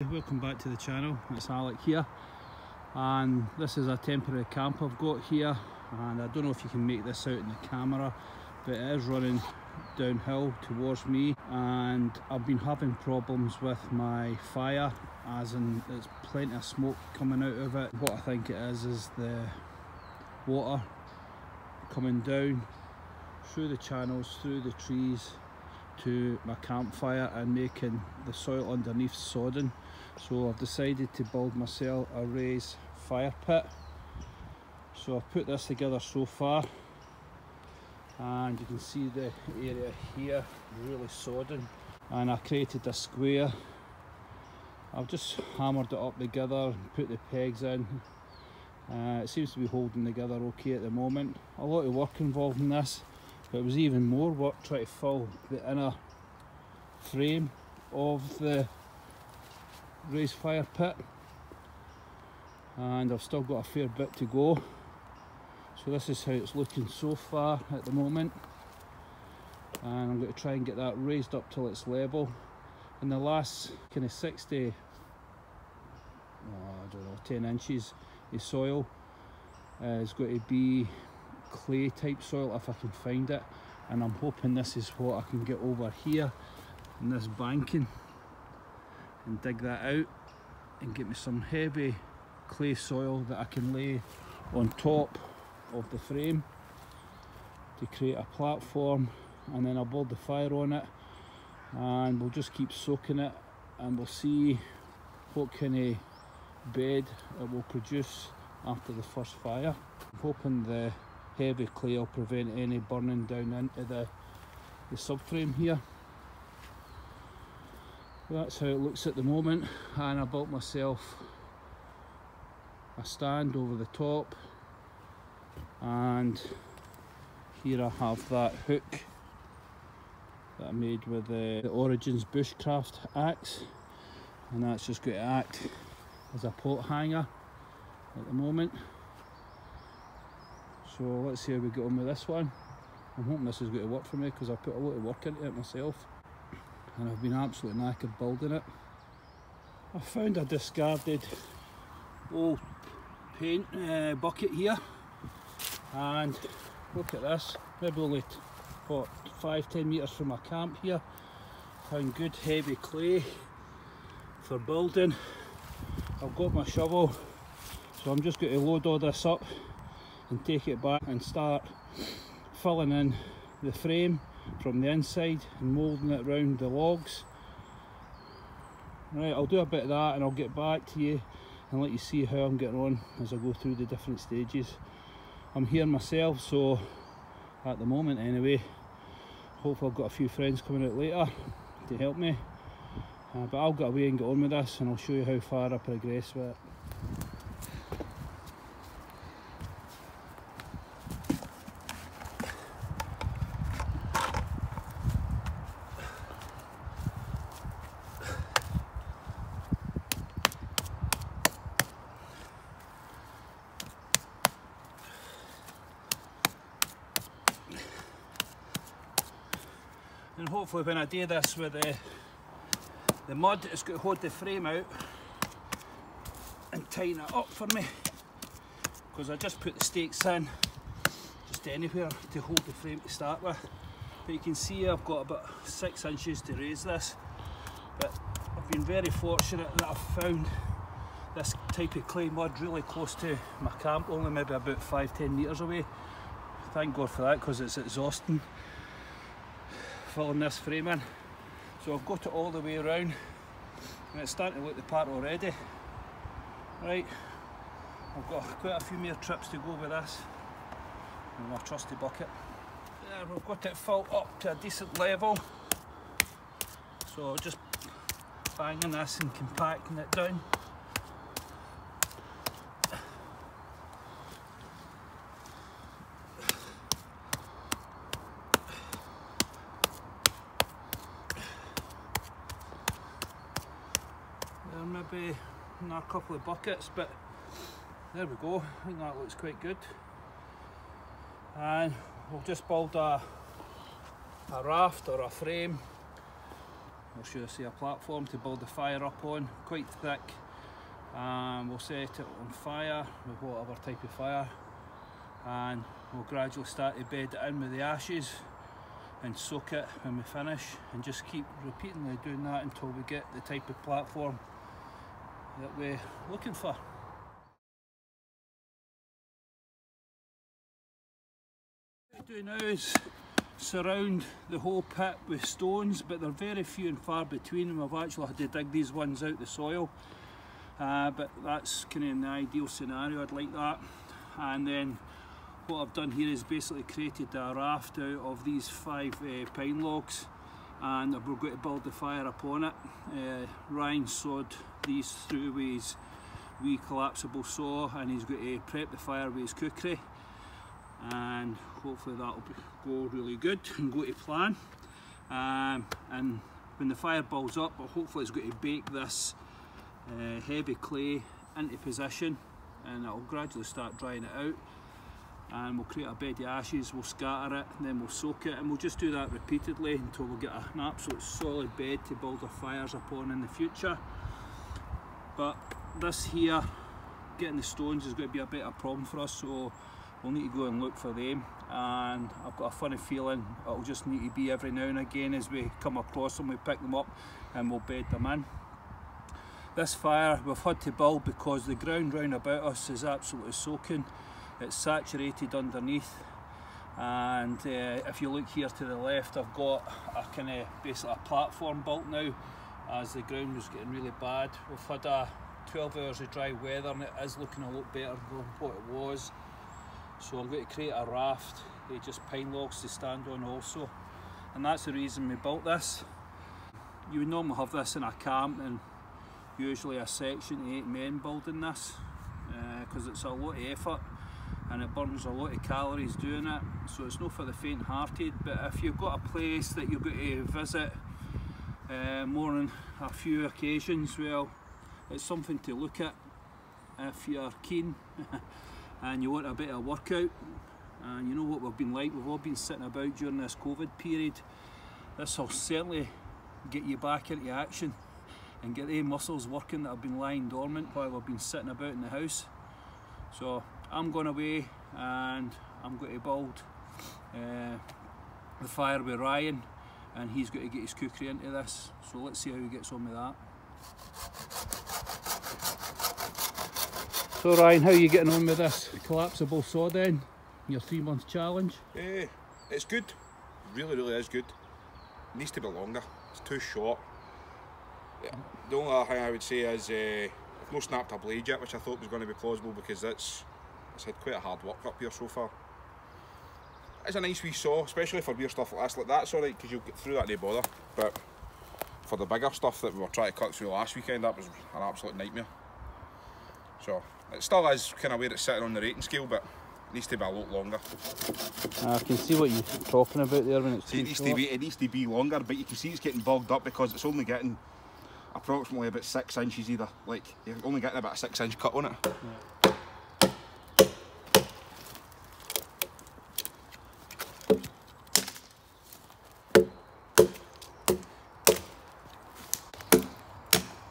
Welcome back to the channel. It's Alec here, and this is a temporary camp I've got here, and I don't know if you can make this out in the camera, but it is running downhill towards me, and I've been having problems with my fire, as in there's plenty of smoke coming out of it. What I think it is the water coming down through the channels, through the trees to my campfire and making the soil underneath sodden. So I've decided to build myself a raised fire pit. So I've put this together so far, and you can see the area here really sodden, and I created a square. I've just hammered it up together and put the pegs in. It seems to be holding together okay at the moment. A lot of work involved in this, but it was even more work trying to fill the inner frame of the raised fire pit, and I've still got a fair bit to go. So this is how it's looking so far at the moment, and I'm going to try and get that raised up till it's level. In the last kind of 60, I don't know, 10 inches of soil is going to be clay type soil if I can find it, and I'm hoping this is what I can get over here in this banking and dig that out and get me some heavy clay soil that I can lay on top of the frame to create a platform, and then I'll build the fire on it, and we'll just keep soaking it, and we'll see what kind of bed it will produce after the first fire. I'm hoping the heavy clay will prevent any burning down into the subframe here. That's how it looks at the moment, and I built myself a stand over the top, and here I have that hook that I made with the Origins bushcraft axe, and that's just going to act as a pot hanger at the moment. So let's see how we get on with this one. I'm hoping this is going to work for me, because I put a lot of work into it myself, and I've been absolutely knackered building it. I found a discarded old paint bucket here, and look at this, maybe only what, 5-10 metres from my camp here. Found good heavy clay for building. I've got my shovel, so I'm just going to load all this up and take it back and start filling in the frame from the inside and moulding it around the logs. Right, I'll do a bit of that and I'll get back to you and let you see how I'm getting on as I go through the different stages. I'm here myself, so at the moment anyway, hopefully I've got a few friends coming out later to help me, but I'll get away and get on with this, and I'll show you how far I progress with it. And hopefully when I do this with the mud, it's going to hold the frame out and tighten it up for me, because I just put the stakes in just anywhere to hold the frame to start with. But you can see I've got about 6 inches to raise this, but I've been very fortunate that I've found this type of clay mud really close to my camp, only maybe about 5-10 metres away. Thank God for that, because it's exhausting filling this frame in. So I've got it all the way around, and it's starting to look the part already. Right, I've got quite a few more trips to go with this and my trusty bucket. There, we've got it filled up to a decent level, so just banging this and compacting it down. Maybe a couple of buckets, but there we go. I think that looks quite good, and we'll just build a raft or a frame or should I say a platform, to build the fire up on, quite thick. We'll set it on fire with whatever type of fire, and we'll gradually start to bed it in with the ashes and soak it when we finish, and just keep repeatedly doing that until we get the type of platform that we're looking for. What we do now is surround the whole pit with stones, but they're very few and far between, and we've actually had to dig these ones out the soil, but that's kind of in the ideal scenario. I'd like that. And then what I've done here is basically created a raft out of these 5 pine logs, and we're going to build the fire upon it. Ryan sawed these through with his wee collapsible saw, and he's going to prep the fire with his cookery, and hopefully that'll go really good and go to plan. And when the fire builds up, hopefully it's going to bake this heavy clay into position, and it'll gradually start drying it out, and we'll create a bed of ashes, we'll scatter it, and then we'll soak it, and we'll just do that repeatedly until we get an absolute solid bed to build our fires upon in the future. But this here, getting the stones, is going to be a bit of a problem for us, so we'll need to go and look for them, and I've got a funny feeling it'll just need to be every now and again as we come across them, we pick them up and we'll bed them in. This fire we've had to build because the ground round about us is absolutely soaking. It's saturated underneath, and if you look here to the left, I've got a kind of basically a platform built now, as the ground was getting really bad. We've had a 12 hours of dry weather, and it is looking a lot better than what it was. So I'm going to create a raft, just pine logs to stand on also, and that's the reason we built this. You would normally have this in a camp, and usually a section 8 men building this, because it's a lot of effort and it burns a lot of calories doing it, so it's not for the faint-hearted. But if you've got a place that you're going to visit more than a few occasions, well, it's something to look at if you're keen and you want a bit of workout. And you know what we've been like, we've all been sitting about during this COVID period. This will certainly get you back into action and get the muscles working that have been lying dormant while we've been sitting about in the house. So I'm going away and I'm going to build the fire with Ryan, and he's going to get his cookery into this. So let's see how he gets on with that. So Ryan, how are you getting on with this collapsible saw then? Your 3-month challenge? It's good. Really is good. It needs to be longer. It's too short. Yeah. The only other thing I would say is I've not snapped a blade yet, which I thought was going to be plausible because it's had quite a hard work up here so far. It's a nice wee saw, especially for weird stuff like this. Like that's alright because you'll get through that no bother. But for the bigger stuff that we were trying to cut through last weekend, that was an absolute nightmare. So it still is kind of where it's sitting on the rating scale, but it needs to be a lot longer. I can see what you're talking about there when it's it needs to be longer, but you can see it's getting bogged up because it's only getting approximately about 6 inches either. Like you're only getting about a 6-inch cut on it. Yeah.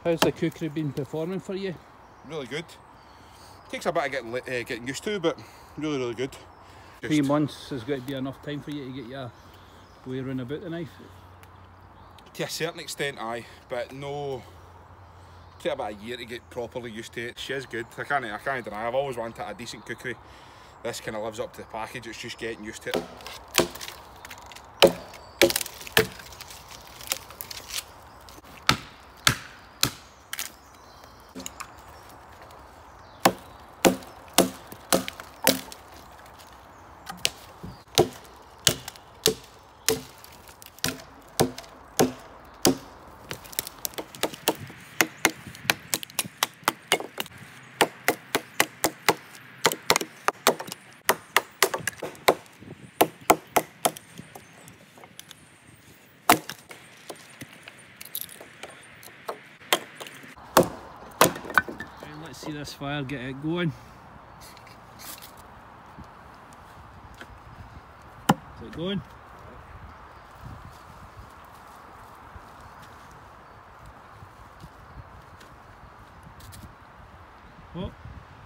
How's the cookery been performing for you? Really good. Takes a bit of getting used to, but really good. 3 months has got to be enough time for you to get your way around about the knife? To a certain extent, aye, but no. Take about a year to get properly used to it. She is good. I can't deny. I've always wanted a decent cookery. This kind of lives up to the package. It's just getting used to it. Let's see this fire get it going. Is it going? What?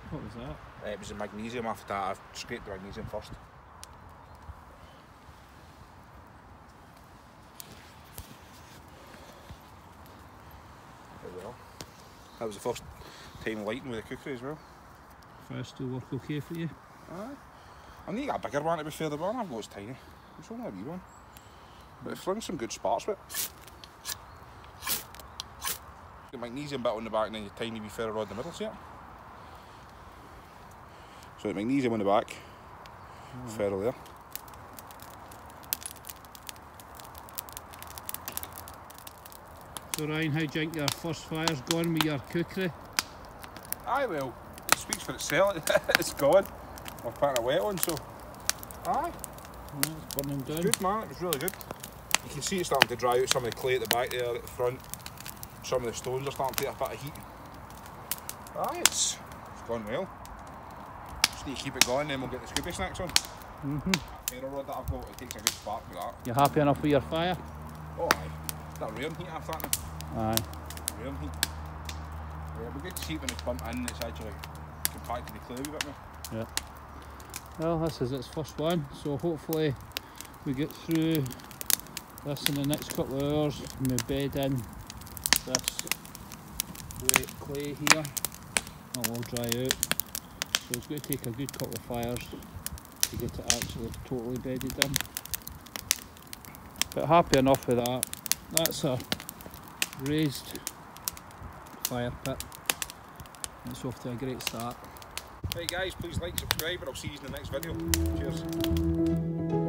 What was that? It was the magnesium. After that, I've scraped the magnesium first. There we are. That was the first time lighting with the cookery as well. Fire still work okay for you? Aye. I need a bigger one to be fair. The one I've got is tiny. It's only a wee one. But it flings some good sparks with it. The magnesium bit on the back and then your tiny wee ferro rod in the middle, see it? So the magnesium on the back, ferro there. So Ryan, how do you think your first fire's gone with your cookery? Aye, well, it speaks for itself. It's gone. We're putting a wet on, so aye. Yeah, it's burning down. Good man, it was really good. You can see it starting to dry out, some of the clay at the back there, at the front. Some of the stones are starting to take a bit of heat. Aye, it's gone well. Just need to keep it going, then we'll get the Scooby snacks on. Ferro rod that I've got, it takes a good spark with that. You happy enough with your fire? Oh aye. That rearing heat after that now. Aye. Rearing heat. Yeah, it'll be good to see it when it's pumped in, it's actually compacted the clay a wee bit more. Yeah. Well, this is its first one, so hopefully we get through this in the next couple of hours and we bed in this wet clay here. It will dry out. So it's going to take a good couple of fires to get it actually totally bedded in. But happy enough with that. That's a raised fire pit. It's off to a great start. Right guys, please like, subscribe, and I'll see you in the next video. Cheers.